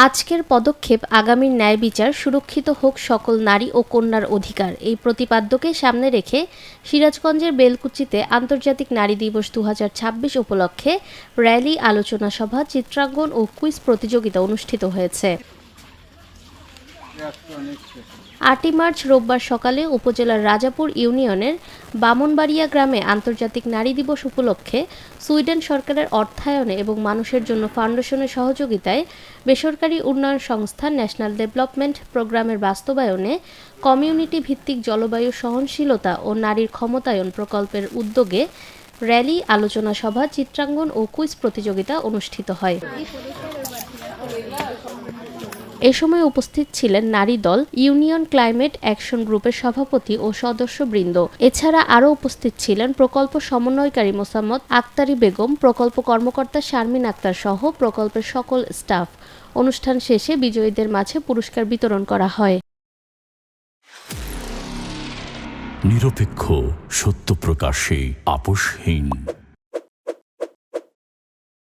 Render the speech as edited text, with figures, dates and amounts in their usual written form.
আজকের পদক্ষেপ আগামীর ন্যায় বিচার, সুরক্ষিত হোক সকল নারী ও কন্যার অধিকার, এই প্রতিপাদ্যকে সামনে রেখে সিরাজগঞ্জের বেলকুচিতে আন্তর্জাতিক নারী দিবস 2026 উপলক্ষে র্যালি, আলোচনা সভা, চিত্রাঙ্কন ও কুইজ প্রতিযোগিতা অনুষ্ঠিত হয়েছে। 8 মার্চ রোববার সকালে উপজেলার রাজাপুর ইউনিয়নের বামনবাড়িয়া গ্রামে আন্তর্জাতিক নারী দিবস উপলক্ষে সুইডেন সরকারের অর্থায়নে এবং মানুষের জন্য ফাউন্ডেশনের সহযোগিতায় বেসরকারি উন্নয়ন সংস্থা ন্যাশনাল ডেভেলপমেন্ট প্রোগ্রামের বাস্তবায়নে কমিউনিটি ভিত্তিক জলবায়ু সহনশীলতা ও নারীর ক্ষমতায়ন প্রকল্পের উদ্যোগে র্যালি, আলোচনা সভা, চিত্রাঙ্কন ও কুইজ প্রতিযোগিতা অনুষ্ঠিত হয়। এ সময় উপস্থিত ছিলেন নারী দল, ইউনিয়ন ক্লাইমেট অ্যাকশন গ্রুপের সভাপতি ও সদস্যবৃন্দ। এছাড়া আরও উপস্থিত ছিলেন প্রকল্প সমন্বয়কারী মোসাম্মদ আক্তারি বেগম, প্রকল্প কর্মকর্তা শারমিন আক্তার সহ প্রকল্পের সকল স্টাফ। অনুষ্ঠান শেষে বিজয়ীদের মাঝে পুরস্কার বিতরণ করা হয়। নিরপেক্ষ, সত্য প্রকাশে আপোষহীন।